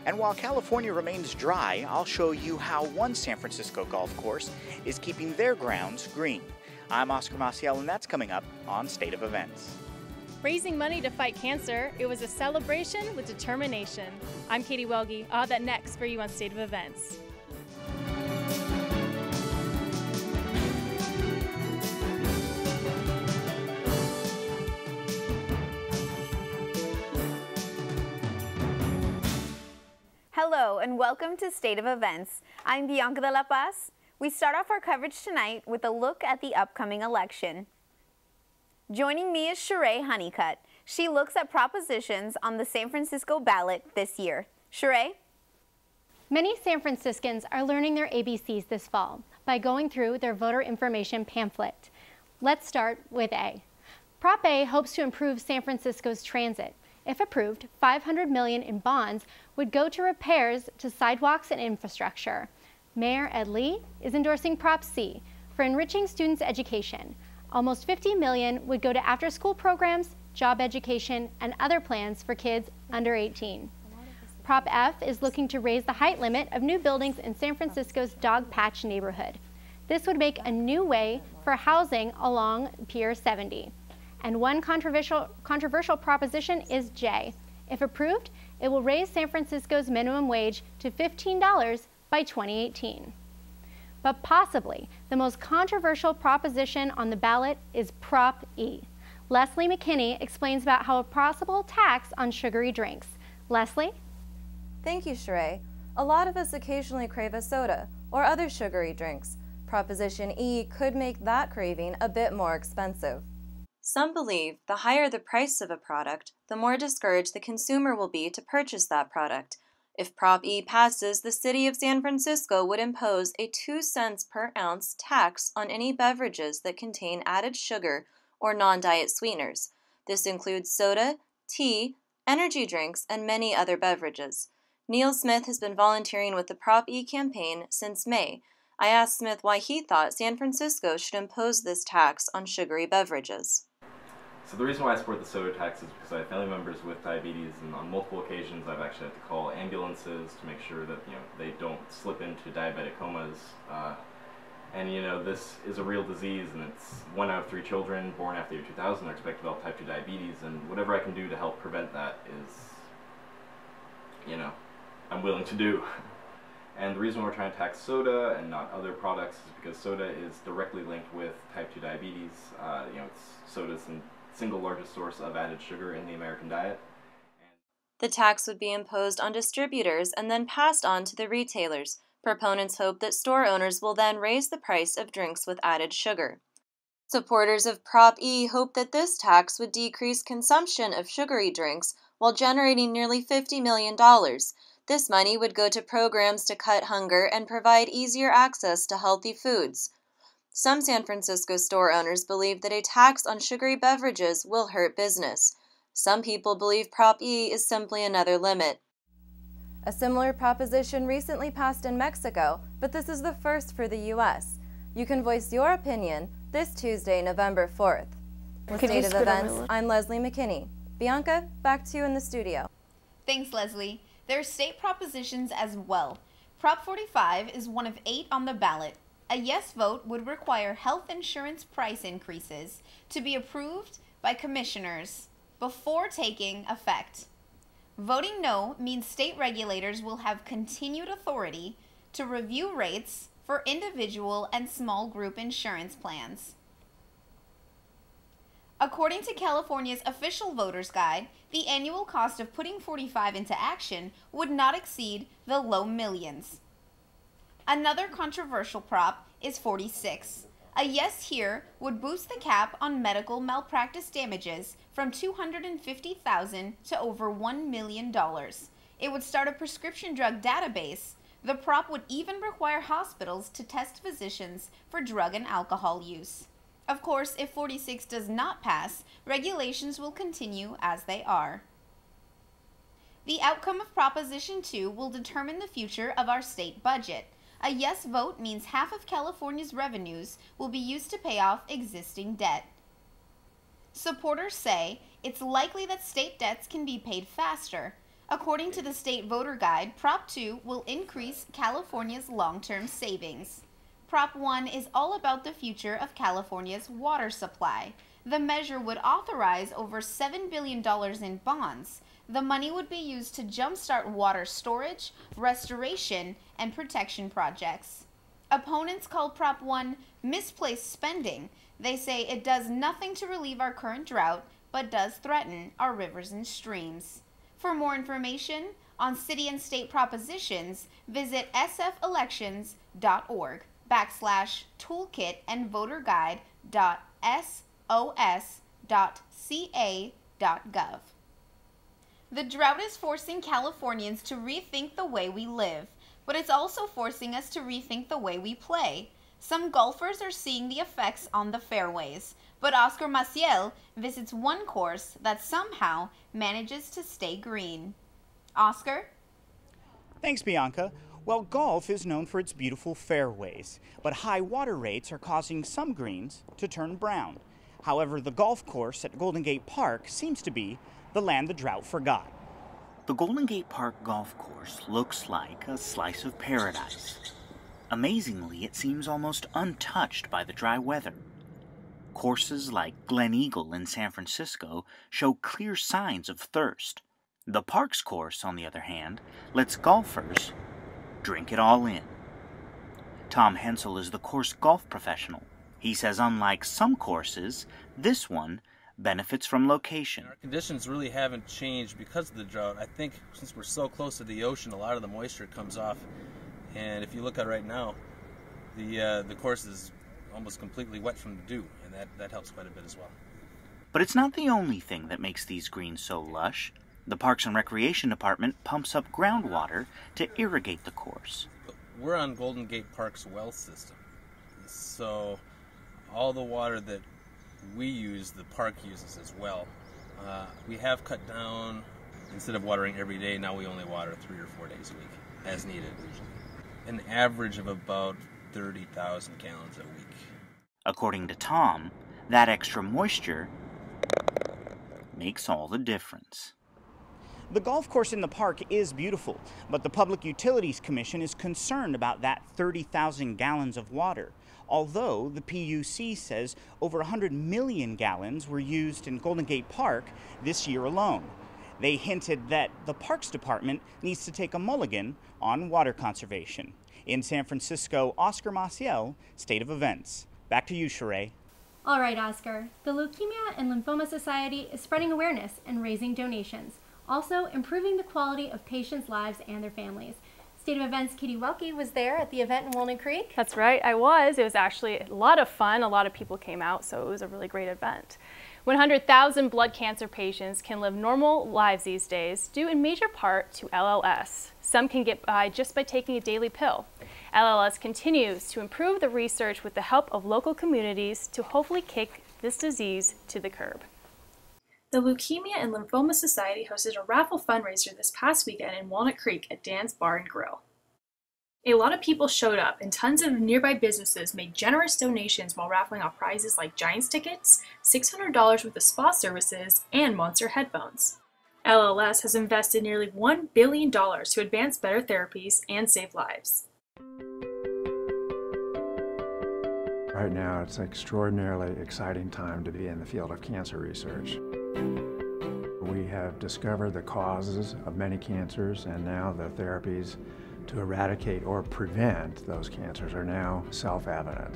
And while California remains dry, I'll show you how one San Francisco golf course is keeping their grounds green. I'm Oscar Maciel, and that's coming up on State of Events. Raising money to fight cancer, it was a celebration with determination. I'm Katie Welge. I'll have that next for you on State of Events. Hello and welcome to State of Events. I'm Bianca de la Paz. We start off our coverage tonight with a look at the upcoming election. Joining me is Sheree Honeycutt. She looks at propositions on the San Francisco ballot this year. Sheree? Many San Franciscans are learning their ABCs this fall by going through their voter information pamphlet. Let's start with A. Prop A hopes to improve San Francisco's transit. If approved, $500 million in bonds would go to repairs to sidewalks and infrastructure. Mayor Ed Lee is endorsing Prop C for enriching students' education. Almost $50 million would go to after-school programs, job education, and other plans for kids under 18. Prop F is looking to raise the height limit of new buildings in San Francisco's Dog Patch neighborhood. This would make a new way for housing along Pier 70. And one controversial proposition is J. If approved, it will raise San Francisco's minimum wage to $15 by 2018. But possibly the most controversial proposition on the ballot is Prop E. Leslie McKinney explains about how a possible tax on sugary drinks. Leslie? Thank you, Sheree. A lot of us occasionally crave a soda or other sugary drinks. Proposition E could make that craving a bit more expensive. Some believe the higher the price of a product, the more discouraged the consumer will be to purchase that product. If Prop E passes, the city of San Francisco would impose a 2 cents per ounce tax on any beverages that contain added sugar or non-diet sweeteners. This includes soda, tea, energy drinks, and many other beverages. Neil Smith has been volunteering with the Prop E campaign since May. I asked Smith why he thought San Francisco should impose this tax on sugary beverages. So the reason why I support the soda tax is because I have family members with diabetes, and on multiple occasions I've actually had to call ambulances to make sure that they don't slip into diabetic comas. And this is a real disease, and it's 1 out of 3 children born after the year 2000 are expected to develop type 2 diabetes, and whatever I can do to help prevent that is, I'm willing to do. And the reason we're trying to tax soda and not other products is because soda is directly linked with type 2 diabetes. Soda's the single largest source of added sugar in the American diet. The tax would be imposed on distributors and then passed on to the retailers. Proponents hope that store owners will then raise the price of drinks with added sugar. Supporters of Prop E hope that this tax would decrease consumption of sugary drinks while generating nearly $50 million. This money would go to programs to cut hunger and provide easier access to healthy foods. Some San Francisco store owners believe that a tax on sugary beverages will hurt business. Some people believe Prop E is simply another limit. A similar proposition recently passed in Mexico, but this is the first for the U.S. You can voice your opinion this Tuesday, November 4th. With State of Events, I'm Leslie McKinney. Bianca, back to you in the studio. Thanks, Leslie. There are state propositions as well. Prop 45 is one of 8 on the ballot. A yes vote would require health insurance price increases to be approved by commissioners before taking effect. Voting no means state regulators will have continued authority to review rates for individual and small group insurance plans. According to California's official voter's guide, the annual cost of putting 45 into action would not exceed the low millions. Another controversial prop is 46. A yes here would boost the cap on medical malpractice damages from $250,000 to over $1 million. It would start a prescription drug database. The prop would even require hospitals to test physicians for drug and alcohol use. Of course, if 46 does not pass, regulations will continue as they are. The outcome of Proposition 2 will determine the future of our state budget. A yes vote means half of California's revenues will be used to pay off existing debt. Supporters say it's likely that state debts can be paid faster. According to the state voter guide, Prop 2 will increase California's long-term savings. Prop 1 is all about the future of California's water supply. The measure would authorize over $7 billion in bonds. The money would be used to jumpstart water storage, restoration, and protection projects. Opponents call Prop 1 misplaced spending. They say it does nothing to relieve our current drought, but does threaten our rivers and streams. For more information on city and state propositions, visit sfelections.org/toolkit and voterguide.sos.ca.gov. The drought is forcing Californians to rethink the way we live, but it's also forcing us to rethink the way we play. Some golfers are seeing the effects on the fairways, but Oscar Maciel visits one course that somehow manages to stay green. Oscar? Thanks, Bianca. Well, golf is known for its beautiful fairways, but high water rates are causing some greens to turn brown. However, the golf course at Golden Gate Park seems to be the land the drought forgot. The Golden Gate Park golf course looks like a slice of paradise. Amazingly, it seems almost untouched by the dry weather. Courses like Glen Eagle in San Francisco show clear signs of thirst. The Parks course, on the other hand, lets golfers drink it all in. Tom Hensel is the course golf professional. He says unlike some courses, this one benefits from location. Our conditions really haven't changed because of the drought. I think since we're so close to the ocean, a lot of the moisture comes off. And if you look at it right now, the course is almost completely wet from the dew, and that helps quite a bit as well. But it's not the only thing that makes these greens so lush. The Parks and Recreation Department pumps up groundwater to irrigate the course. We're on Golden Gate Park's well system, so all the water that we use, the park uses as well. We have cut down, instead of watering every day, now we only water 3 or 4 days a week, as needed usually. An average of about 30,000 gallons a week. According to Tom, that extra moisture makes all the difference. The golf course in the park is beautiful, but the Public Utilities Commission is concerned about that 30,000 gallons of water. Although the PUC says over 100 million gallons were used in Golden Gate Park this year alone. They hinted that the Parks Department needs to take a mulligan on water conservation. In San Francisco, Oscar Maciel, State of Events. Back to you, Sheree. All right, Oscar. The Leukemia and Lymphoma Society is spreading awareness and raising donations, also improving the quality of patients' lives and their families. State of Events' Katie Welke was there at the event in Walnut Creek. That's right, I was. It was actually a lot of fun. A lot of people came out, so it was a really great event. 100,000 blood cancer patients can live normal lives these days, due in major part to LLS. Some can get by just by taking a daily pill. LLS continues to improve the research with the help of local communities to hopefully kick this disease to the curb. The Leukemia and Lymphoma Society hosted a raffle fundraiser this past weekend in Walnut Creek at Dan's Bar and Grill. A lot of people showed up, and tons of nearby businesses made generous donations while raffling off prizes like Giants tickets, $600 worth of spa services, and Monster headphones. LLS has invested nearly $1 billion to advance better therapies and save lives. Right now, it's an extraordinarily exciting time to be in the field of cancer research. We have discovered the causes of many cancers, and now the therapies to eradicate or prevent those cancers are now self-evident.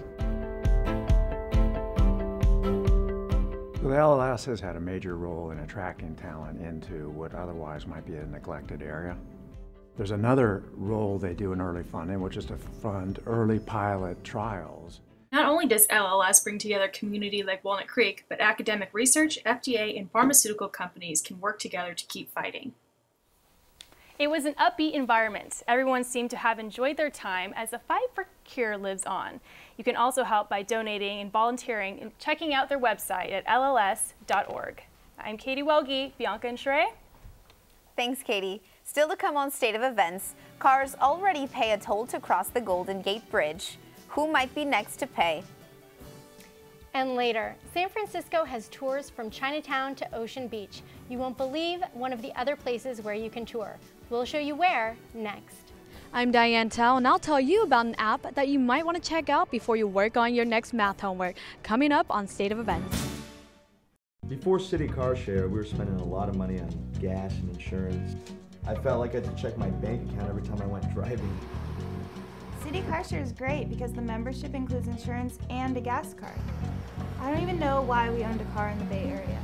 The LLS has had a major role in attracting talent into what otherwise might be a neglected area. There's another role they do in early funding, which is to fund early pilot trials. Not only does LLS bring together a community like Walnut Creek, but academic research, FDA, and pharmaceutical companies can work together to keep fighting. It was an upbeat environment. Everyone seemed to have enjoyed their time as the fight for cure lives on. You can also help by donating and volunteering and checking out their website at lls.org. I'm Katie Welge, Bianca and Sheree. Thanks, Katie. Still to come on State of Events, cars already pay a toll to cross the Golden Gate Bridge. Who might be next to pay? And later, San Francisco has tours from Chinatown to Ocean Beach. You won't believe one of the other places where you can tour. We'll show you where next. I'm Diane Tao, and I'll tell you about an app that you might want to check out before you work on your next math homework, coming up on State of Events. Before City Car Share, we were spending a lot of money on gas and insurance. I felt like I had to check my bank account every time I went driving. City Car Share is great because the membership includes insurance and a gas card. I don't even know why we owned a car in the Bay Area.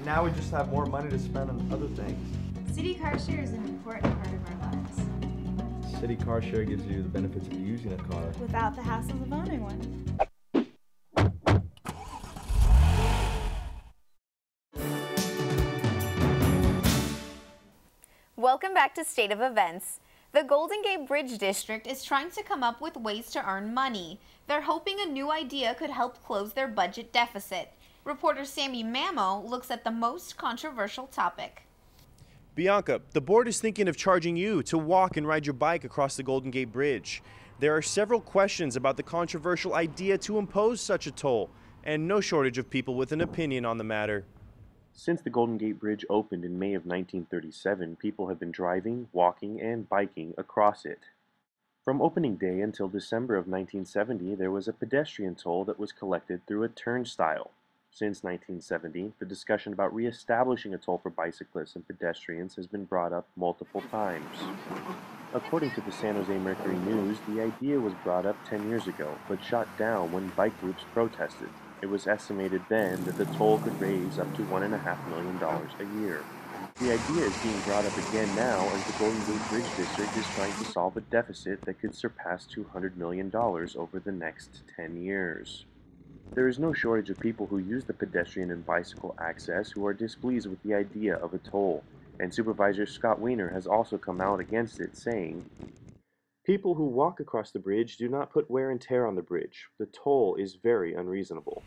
Now we just have more money to spend on other things. City Car Share is an important part of our lives. City Car Share gives you the benefits of using a car without the hassles of owning one. Welcome back to State of Events. The Golden Gate Bridge District is trying to come up with ways to earn money. They're hoping a new idea could help close their budget deficit. Reporter Sammy Mamo looks at the most controversial topic. Bianca, the board is thinking of charging you to walk and ride your bike across the Golden Gate Bridge. There are several questions about the controversial idea to impose such a toll, and no shortage of people with an opinion on the matter. Since the Golden Gate Bridge opened in May of 1937, people have been driving, walking, and biking across it. From opening day until December of 1970, there was a pedestrian toll that was collected through a turnstile. Since 1970, the discussion about re-establishing a toll for bicyclists and pedestrians has been brought up multiple times. According to the San Jose Mercury News, the idea was brought up 10 years ago, but shot down when bike groups protested. It was estimated then that the toll could raise up to $1.5 million a year. The idea is being brought up again now as the Golden Gate Bridge District is trying to solve a deficit that could surpass $200 million over the next 10 years. There is no shortage of people who use the pedestrian and bicycle access who are displeased with the idea of a toll, and Supervisor Scott Weiner has also come out against it, saying, "People who walk across the bridge do not put wear and tear on the bridge. The toll is very unreasonable."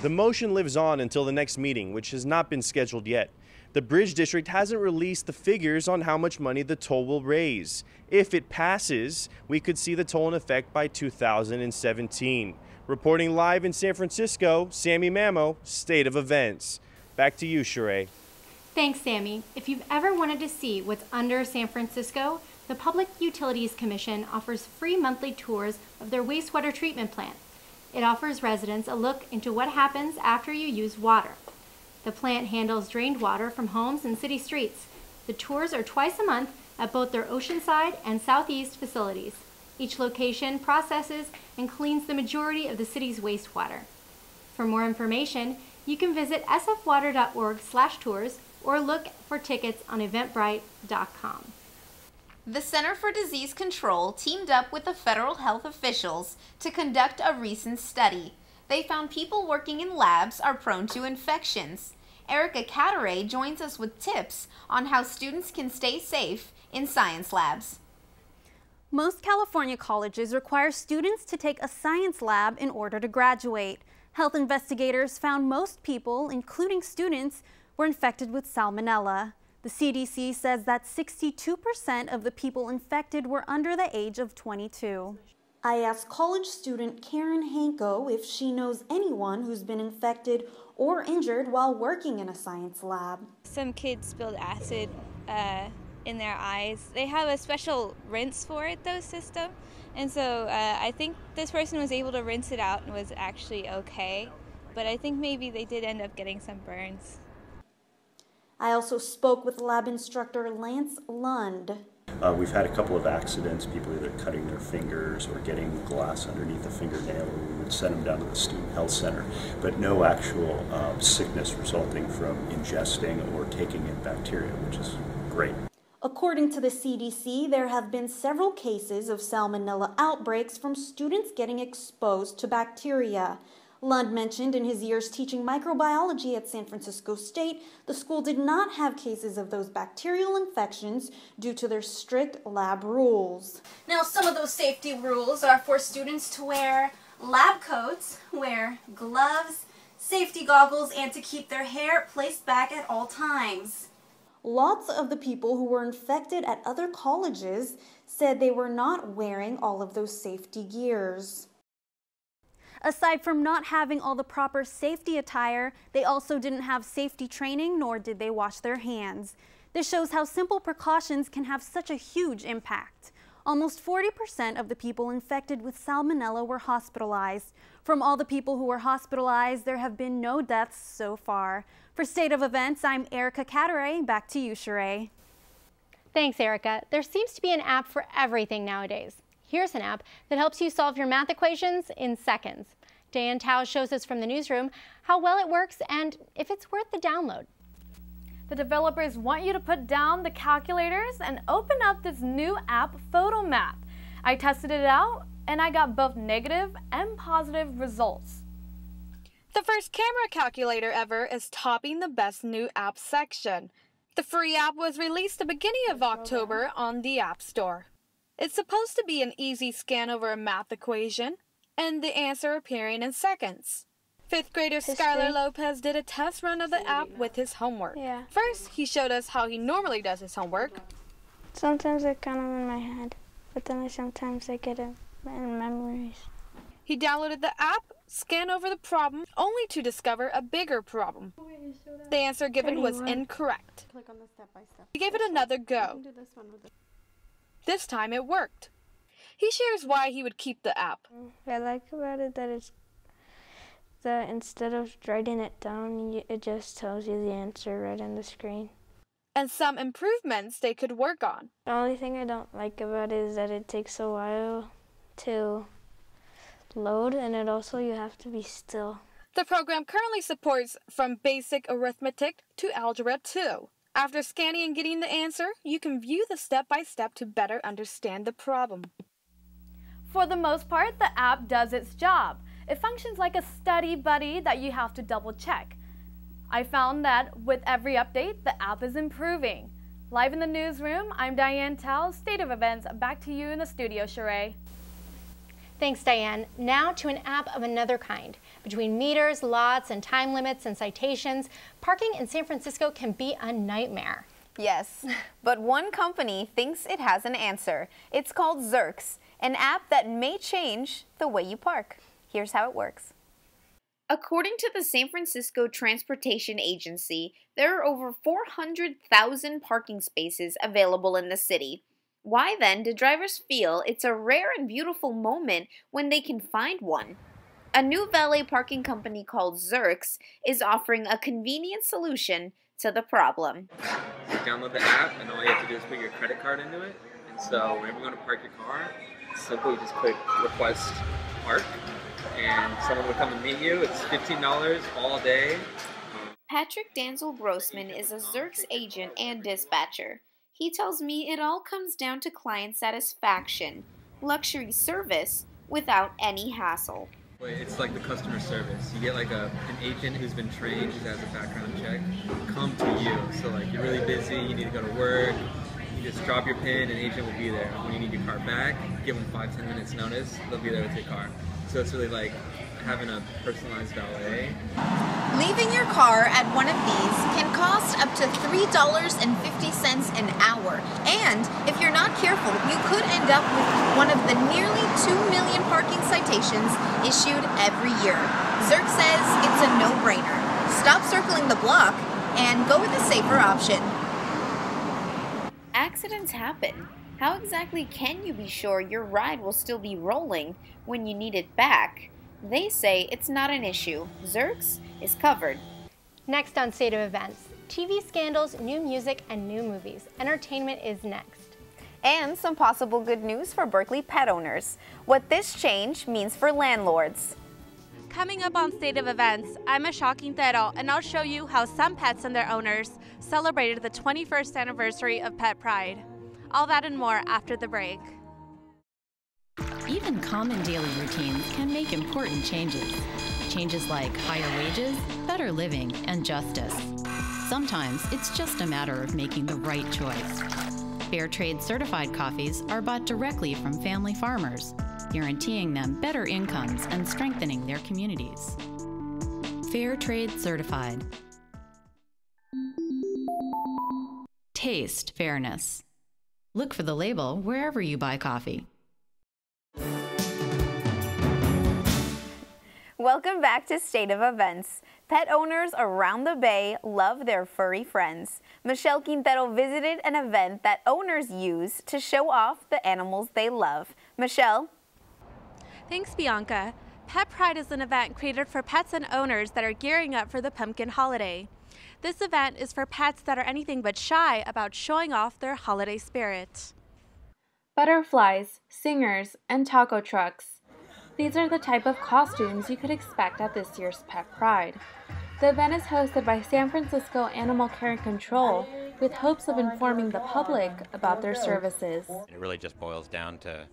The motion lives on until the next meeting, which has not been scheduled yet. The Bridge District hasn't released the figures on how much money the toll will raise. If it passes, we could see the toll in effect by 2017. Reporting live in San Francisco, Sammy Mamo, State of Events. Back to you, Sheree. Thanks, Sammy. If you've ever wanted to see what's under San Francisco, the Public Utilities Commission offers free monthly tours of their wastewater treatment plant. It offers residents a look into what happens after you use water. The plant handles drained water from homes and city streets. The tours are twice a month at both their Oceanside and Southeast facilities. Each location processes and cleans the majority of the city's wastewater. For more information, you can visit sfwater.org/tours or look for tickets on eventbrite.com. The Center for Disease Control teamed up with the federal health officials to conduct a recent study. They found people working in labs are prone to infections. Erica Cataray joins us with tips on how students can stay safe in science labs. Most California colleges require students to take a science lab in order to graduate. Health investigators found most people, including students, were infected with salmonella. The CDC says that 62% of the people infected were under the age of 22. I asked college student Karen Hanko if she knows anyone who's been infected or injured while working in a science lab. Some kids spilled acid in their eyes. They have a special rinse for it, though, system. And so I think this person was able to rinse it out and was actually okay. But I think maybe they did end up getting some burns. I also spoke with lab instructor Lance Lund. We've had a couple of accidents, people either cutting their fingers or getting glass underneath the fingernail, or we would send them down to the student health center, but no actual sickness resulting from ingesting or taking in bacteria, which is great. According to the CDC, there have been several cases of salmonella outbreaks from students getting exposed to bacteria. Lund mentioned in his years teaching microbiology at San Francisco State, the school did not have cases of those bacterial infections due to their strict lab rules. Now, some of those safety rules are for students to wear lab coats, wear gloves, safety goggles, and to keep their hair placed back at all times. Lots of the people who were infected at other colleges said they were not wearing all of those safety gears. Aside from not having all the proper safety attire, they also didn't have safety training, nor did they wash their hands. This shows how simple precautions can have such a huge impact. Almost 40% of the people infected with salmonella were hospitalized. From all the people who were hospitalized, there have been no deaths so far. For State of Events, I'm Erica Cataray. Back to you, Sheree. Thanks, Erica. There seems to be an app for everything nowadays. Here's an app that helps you solve your math equations in seconds. Diane Tao shows us from the newsroom how well it works and if it's worth the download. The developers want you to put down the calculators and open up this new app, PhotoMath. I tested it out and I got both negative and positive results. The first camera calculator ever is topping the best new app section. The free app was released the beginning of October on the App Store. It's supposed to be an easy scan over a math equation and the answer appearing in seconds. Fifth grader Skylar Lopez did a test run of the app with his homework. First, he showed us how he normally does his homework. Sometimes I kind of in my head, but then sometimes I get it in memories. He downloaded the app, scanned over the problem, only to discover a bigger problem. The answer given was incorrect. Click on the step-by-step. He gave it another go. This time it worked. He shares why he would keep the app. What I like about it that instead of writing it down, it just tells you the answer right on the screen. And some improvements they could work on. The only thing I don't like about it is that it takes a while to load, and it also you have to be still. The program currently supports from basic arithmetic to algebra 2. After scanning and getting the answer, you can view the step-by-step to better understand the problem. For the most part, the app does its job. It functions like a study buddy that you have to double check. I found that with every update, the app is improving. Live in the newsroom, I'm Diane Tao, State of Events. Back to you in the studio, Sheree. Thanks, Diane. Now to an app of another kind. Between meters, lots, and time limits and citations, parking in San Francisco can be a nightmare. Yes, but one company thinks it has an answer. It's called Zerx, an app that may change the way you park. Here's how it works. According to the San Francisco Transportation Agency, there are over 400,000 parking spaces available in the city. Why then do drivers feel it's a rare and beautiful moment when they can find one? A new valet parking company called Zerx is offering a convenient solution to the problem. You download the app and all you have to do is put your credit card into it. And so whenever you want to park your car, simply just click request park and someone would come and meet you. It's $15 all day. Patrick Danzel Grossman is a Zerx agent and dispatcher. He tells me it all comes down to client satisfaction, luxury service without any hassle. It's like the customer service. You get like an agent who's been trained, who has a background check, come to you. So like you're really busy, you need to go to work, you just drop your pin and an agent will be there. When you need your car back, give them 5-10 minutes notice, they'll be there with your car. So it's really like having a personalized valet. Leaving your car at one of these can cost up to $3.50 an hour. And if you're not careful, you could end up with one of the nearly 2 million parking citations issued every year. Zerx says it's a no-brainer. Stop circling the block and go with the safer option. Accidents happen. How exactly can you be sure your ride will still be rolling when you need it back? They say it's not an issue. Zerx is covered. Next on State of Events, TV scandals, new music, and new movies. Entertainment is next. And some possible good news for Berkeley pet owners. What this change means for landlords. Coming up on State of Events, I'm Asha Quintero, and I'll show you how some pets and their owners celebrated the 21st anniversary of Pet Pride. All that and more after the break. Even common daily routines can make important changes. Changes like higher wages, better living, and justice. Sometimes it's just a matter of making the right choice. Fair Trade certified coffees are bought directly from family farmers, guaranteeing them better incomes and strengthening their communities. Fair Trade certified. Taste fairness. Look for the label wherever you buy coffee. Welcome back to State of Events. Pet owners around the Bay love their furry friends. Michelle Quintero visited an event that owners use to show off the animals they love. Michelle? Thanks, Bianca. Pet Pride is an event created for pets and owners that are gearing up for the pumpkin holiday. This event is for pets that are anything but shy about showing off their holiday spirit. Butterflies, singers, and taco trucks. These are the type of costumes you could expect at this year's Pet Pride. The event is hosted by San Francisco Animal Care and Control with hopes of informing the public about their services. It really just boils down to,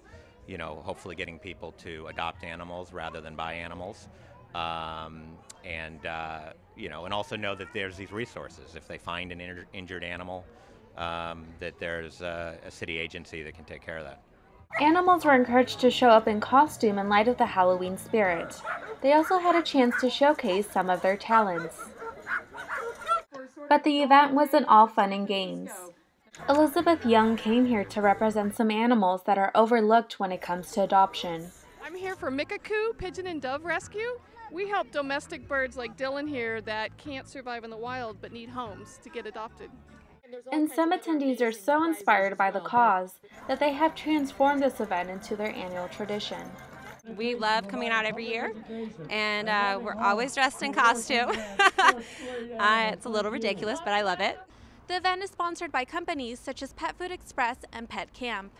hopefully getting people to adopt animals rather than buy animals. And also know that there's these resources. If they find an injured animal, that there's a city agency that can take care of that. Animals were encouraged to show up in costume in light of the Halloween spirit. They also had a chance to showcase some of their talents. But the event wasn't all fun and games. Elizabeth Young came here to represent some animals that are overlooked when it comes to adoption. I'm here for Mikakoo Pigeon and Dove Rescue. We help domestic birds like Dylan here that can't survive in the wild but need homes to get adopted. And some attendees are so inspired by the cause that they have transformed this event into their annual tradition. We love coming out every year, and we're always dressed in costume. It's a little ridiculous, but I love it. The event is sponsored by companies such as Pet Food Express and Pet Camp.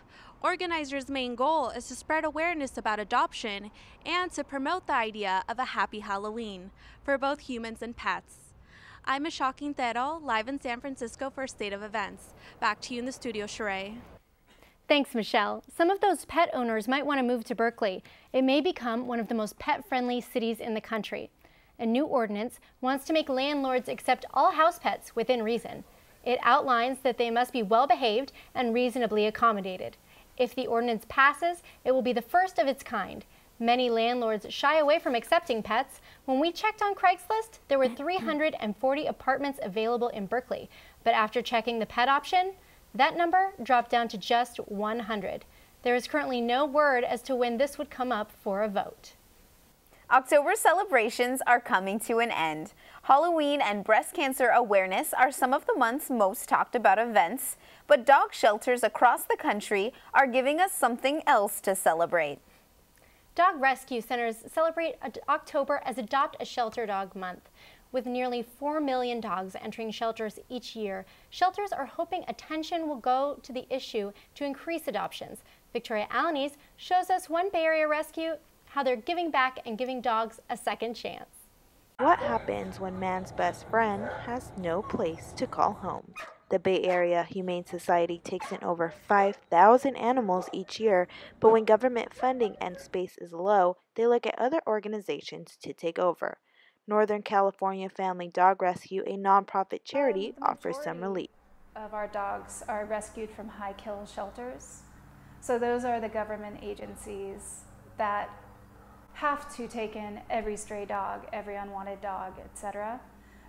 Organizers' main goal is to spread awareness about adoption and to promote the idea of a happy Halloween for both humans and pets. I'm Michelle Quintero, live in San Francisco for State of Events. Back to you in the studio, Sheree. Thanks, Michelle. Some of those pet owners might want to move to Berkeley. It may become one of the most pet-friendly cities in the country. A new ordinance wants to make landlords accept all house pets within reason. It outlines that they must be well-behaved and reasonably accommodated. If the ordinance passes, it will be the first of its kind. Many landlords shy away from accepting pets. When we checked on Craigslist, there were 340 apartments available in Berkeley. But after checking the pet option, that number dropped down to just 100. There is currently no word as to when this would come up for a vote. October celebrations are coming to an end. Halloween and breast cancer awareness are some of the month's most talked about events, but dog shelters across the country are giving us something else to celebrate. Dog rescue centers celebrate October as Adopt a Shelter Dog Month. With nearly 4 million dogs entering shelters each year, shelters are hoping attention will go to the issue to increase adoptions. Victoria Alanis shows us one Bay Area rescue, how they're giving back and giving dogs a second chance. What happens when man's best friend has no place to call home? The Bay Area Humane Society takes in over 5,000 animals each year, but when government funding and space is low, they look at other organizations to take over. Northern California Family Dog Rescue, a nonprofit charity, offers some relief. Of our dogs are rescued from high-kill shelters. So those are the government agencies that have to take in every stray dog, every unwanted dog, etc.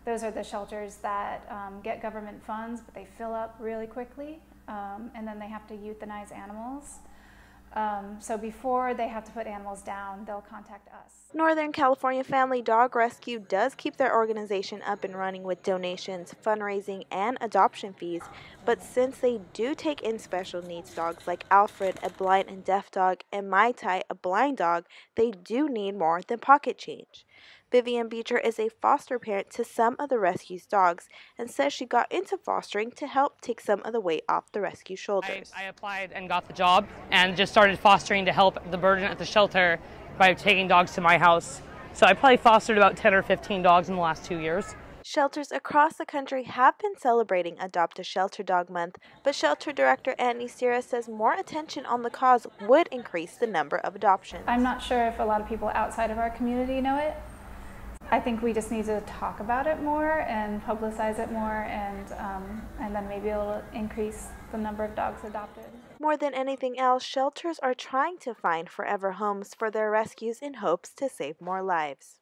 Those are the shelters that get government funds, but they fill up really quickly, and then they have to euthanize animals. So before they have to put animals down, they'll contact us. Northern California Family Dog Rescue does keep their organization up and running with donations, fundraising, and adoption fees, but since they do take in special needs dogs like Alfred, a blind and deaf dog, and Mai Tai, a blind dog, they do need more than pocket change. Vivian Beecher is a foster parent to some of the rescue's dogs and says she got into fostering to help take some of the weight off the rescue shoulders. I applied and got the job and just started fostering to help the burden at the shelter by taking dogs to my house. So I probably fostered about 10 or 15 dogs in the last 2 years. Shelters across the country have been celebrating Adopt a Shelter Dog Month, but shelter director Annie Sierra says more attention on the cause would increase the number of adoptions. I'm not sure if a lot of people outside of our community know it. I think we just need to talk about it more and publicize it more, and then maybe it'll increase the number of dogs adopted. More than anything else, shelters are trying to find forever homes for their rescues in hopes to save more lives.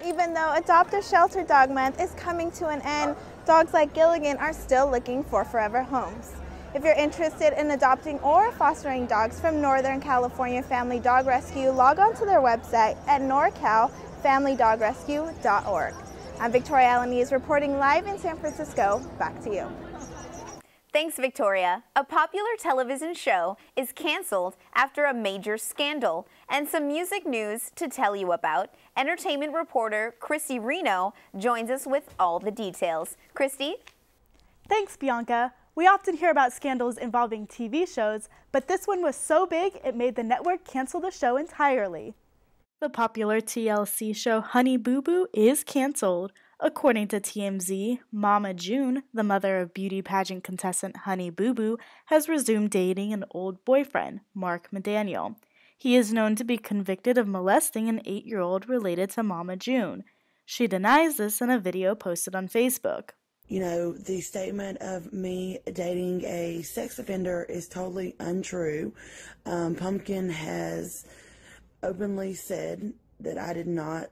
Even though Adopt a Shelter Dog Month is coming to an end, dogs like Gilligan are still looking for forever homes. If you're interested in adopting or fostering dogs from Northern California Family Dog Rescue, log on to their website at norcalfamilydogrescue.org. I'm Victoria Alanese reporting live in San Francisco. Back to you. Thanks, Victoria. A popular television show is canceled after a major scandal. And some music news to tell you about. Entertainment reporter Christy Reno joins us with all the details. Christy? Thanks, Bianca. We often hear about scandals involving TV shows, but this one was so big it made the network cancel the show entirely. The popular TLC show Honey Boo Boo is canceled. According to TMZ, Mama June, the mother of beauty pageant contestant Honey Boo Boo, has resumed dating an old boyfriend, Mark McDaniel. He is known to be convicted of molesting an 8-year-old related to Mama June. She denies this in a video posted on Facebook. You know, the statement of me dating a sex offender is totally untrue. Pumpkin has openly said that I did not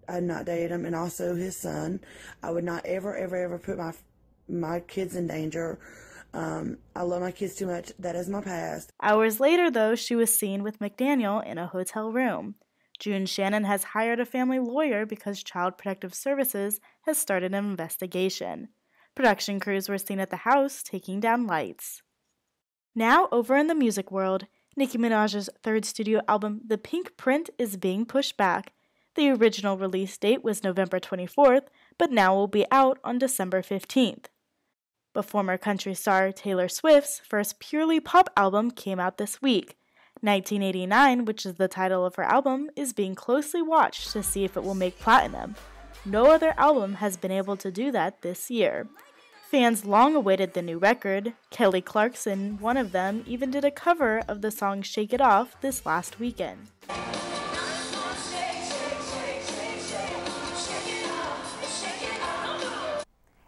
date him, and also his son. I would not ever put my kids in danger. I love my kids too much. That is my past. Hours later, though, she was seen with McDaniel in a hotel room. June Shannon has hired a family lawyer because Child Protective Services has started an investigation. Production crews were seen at the house taking down lights. Now, over in the music world, Nicki Minaj's third studio album, The Pink Print, is being pushed back. The original release date was November 24th, but now will be out on December 15th. But former country star Taylor Swift's first purely pop album came out this week. 1989, which is the title of her album, is being closely watched to see if it will make platinum. No other album has been able to do that this year. Fans long awaited the new record. Kelly Clarkson, one of them, even did a cover of the song Shake It Off this last weekend.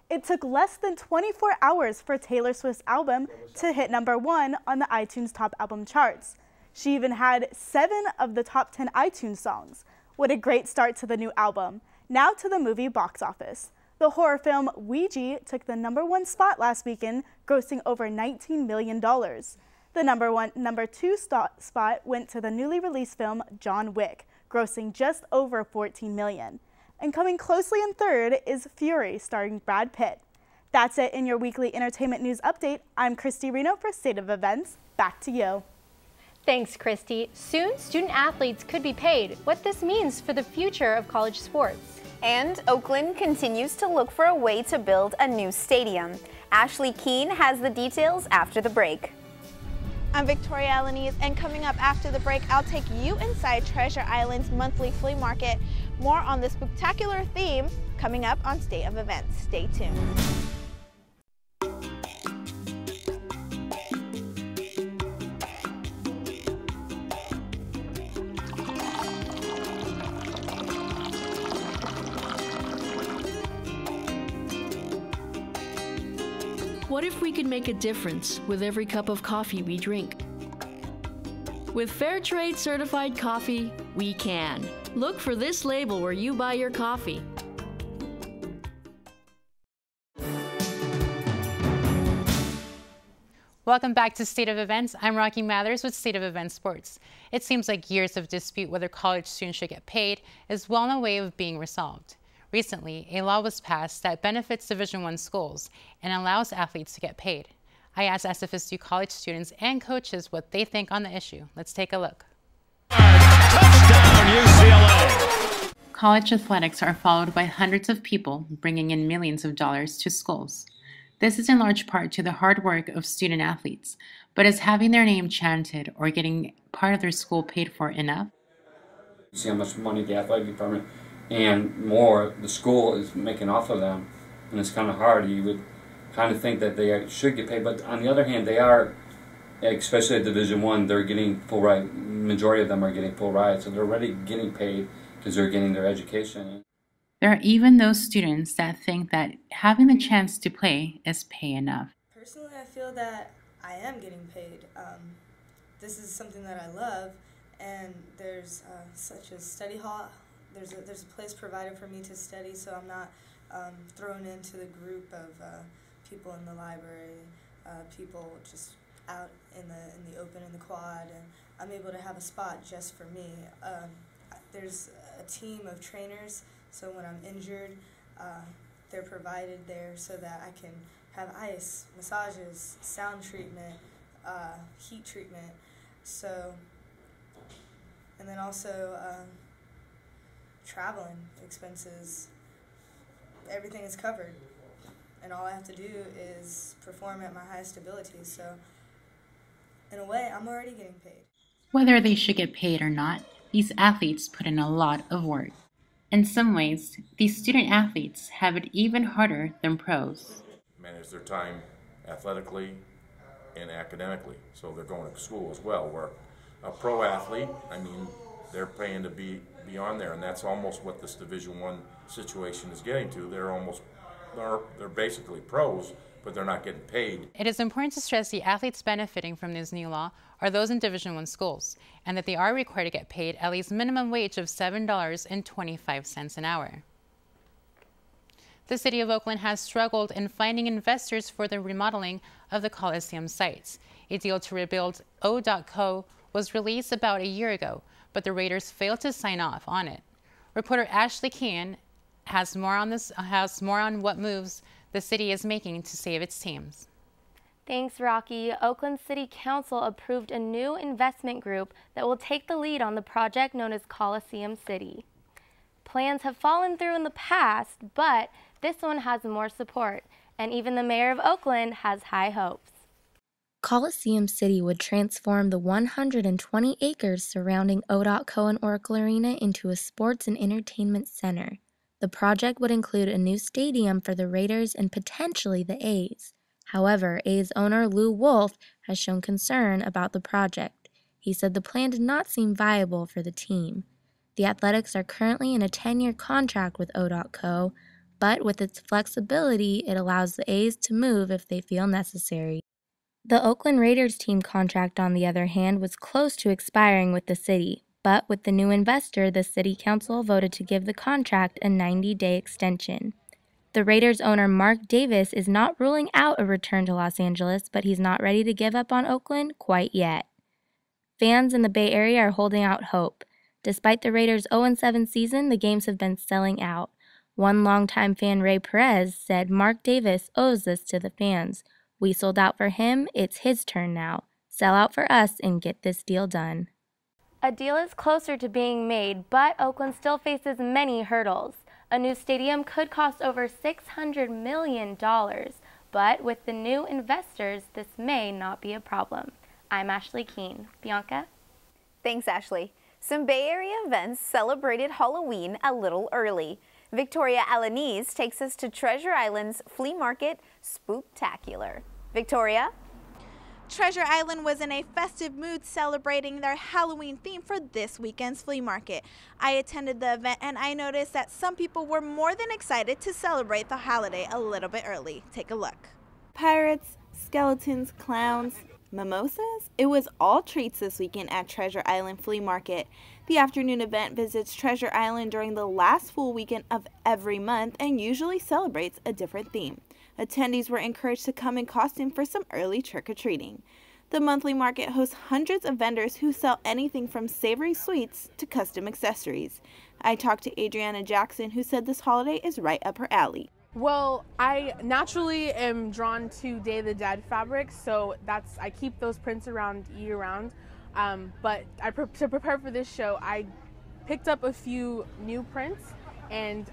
It took less than 24 hours for Taylor Swift's album to hit #1 on the iTunes Top Album charts. She even had 7 of the top 10 iTunes songs. What a great start to the new album. Now to the movie box office. The horror film Ouija took the #1 spot last weekend, grossing over $19 million. The number two spot went to the newly released film John Wick, grossing just over $14 million. And coming closely in third is Fury, starring Brad Pitt. That's it in your weekly entertainment news update. I'm Christy Reno for State of Events. Back to you. Thanks, Christy. Soon, student athletes could be paid. What this means for the future of college sports. And Oakland continues to look for a way to build a new stadium. Ashley Keene has the details after the break. I'm Victoria Alanese, and coming up after the break, I'll take you inside Treasure Island's monthly flea market. More on this spectacular theme coming up on State of Events. Stay tuned. What if we could make a difference with every cup of coffee we drink? With Fairtrade certified coffee, we can. Look for this label where you buy your coffee. Welcome back to State of Events. I'm Rocky Mathers with State of Events Sports. It seems like years of dispute whether college students should get paid is well on the way of being resolved. Recently, a law was passed that benefits Division I schools and allows athletes to get paid. I asked SFSU college students and coaches what they think on the issue. Let's take a look. Touchdown, UCLA! College athletics are followed by hundreds of people, bringing in millions of dollars to schools. This is in large part to the hard work of student athletes, but is having their name chanted or getting part of their school paid for enough? See how much money the athletic department and more the school is making off of them, and it's kind of hard. You would kind of think that they should get paid, but on the other hand, they are, especially at Division I, they're getting full ride. Majority of them are getting full ride, so they're already getting paid because they're getting their education. There are even those students that think that having the chance to play is pay enough. Personally, I feel that I am getting paid. This is something that I love, and there's such a study hall. There's a place provided for me to study, so I'm not thrown into the group of people in the library people just out in the open in the quad, and I'm able to have a spot just for me. There's a team of trainers, so when I'm injured, they're provided there so that I can have ice, massages, sound treatment, heat treatment. So, and then also traveling expenses. Everything is covered, and all I have to do is perform at my highest ability. So, in a way, I'm already getting paid. Whether they should get paid or not, these athletes put in a lot of work. In some ways, these student athletes have it even harder than pros. Manage their time athletically and academically, so they're going to school as well. Where a pro athlete, I mean, they're paying to be on there, and that's almost what this Division I situation is getting to. They're basically pros, but they're not getting paid. It is important to stress the athletes benefiting from this new law are those in Division I schools, and that they are required to get paid at least minimum wage of $7.25 an hour. The City of Oakland has struggled in finding investors for the remodeling of the Coliseum sites. A deal to rebuild O.Co was released about a year ago, but the Raiders failed to sign off on it. Reporter Ashley Kean has more on what moves the city is making to save its teams. Thanks, Rocky. Oakland City Council approved a new investment group that will take the lead on the project known as Coliseum City. Plans have fallen through in the past, but this one has more support, and even the mayor of Oakland has high hopes. Coliseum City would transform the 120 acres surrounding O.Co and Oracle Arena into a sports and entertainment center. The project would include a new stadium for the Raiders and potentially the A's. However, A's owner Lou Wolf has shown concern about the project. He said the plan did not seem viable for the team. The Athletics are currently in a 10-year contract with O.Co, but with its flexibility, it allows the A's to move if they feel necessary. The Oakland Raiders team contract, on the other hand, was close to expiring with the city, but with the new investor, the City Council voted to give the contract a 90-day extension. The Raiders owner Mark Davis is not ruling out a return to Los Angeles, but he's not ready to give up on Oakland quite yet. Fans in the Bay Area are holding out hope. Despite the Raiders' 0-7 season, the games have been selling out. One longtime fan, Ray Perez, said Mark Davis owes this to the fans. We sold out for him, it's his turn now. Sell out for us and get this deal done. A deal is closer to being made, but Oakland still faces many hurdles. A new stadium could cost over $600 million, but with the new investors, this may not be a problem. I'm Ashley Kean. Bianca? Thanks, Ashley. Some Bay Area events celebrated Halloween a little early. Victoria Alanese takes us to Treasure Island's flea market Spooktacular. Victoria? Treasure Island was in a festive mood celebrating their Halloween theme for this weekend's flea market. I attended the event and I noticed that some people were more than excited to celebrate the holiday a little bit early. Take a look. Pirates, skeletons, clowns, mimosas? It was all treats this weekend at Treasure Island Flea Market. The afternoon event visits Treasure Island during the last full weekend of every month and usually celebrates a different theme. Attendees were encouraged to come in costume for some early trick-or-treating. The monthly market hosts hundreds of vendors who sell anything from savory sweets to custom accessories. I talked to Adriana Jackson, who said this holiday is right up her alley. Well, I naturally am drawn to Day of the Dead fabrics, so I keep those prints around year-round. But to prepare for this show, I picked up a few new prints and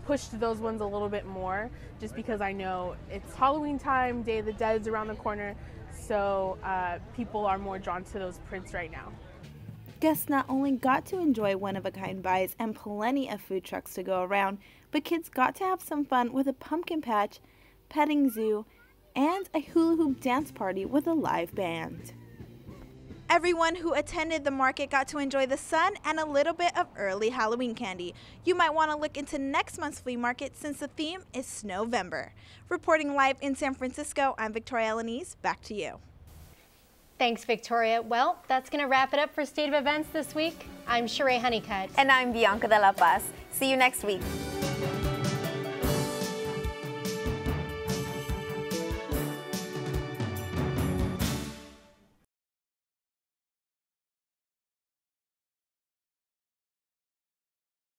pushed those ones a little bit more, just because I know it's Halloween time, Day of the Dead is around the corner, so people are more drawn to those prints right now. Guests not only got to enjoy one-of-a-kind buys and plenty of food trucks to go around, but kids got to have some fun with a pumpkin patch, petting zoo, and a hula hoop dance party with a live band. Everyone who attended the market got to enjoy the sun and a little bit of early Halloween candy. You might want to look into next month's flea market since the theme is Snowvember. Reporting live in San Francisco, I'm Victoria Alanese. Back to you. Thanks, Victoria. Well, that's going to wrap it up for State of Events this week. I'm Sheree Honeycutt. And I'm Bianca de la Paz. See you next week.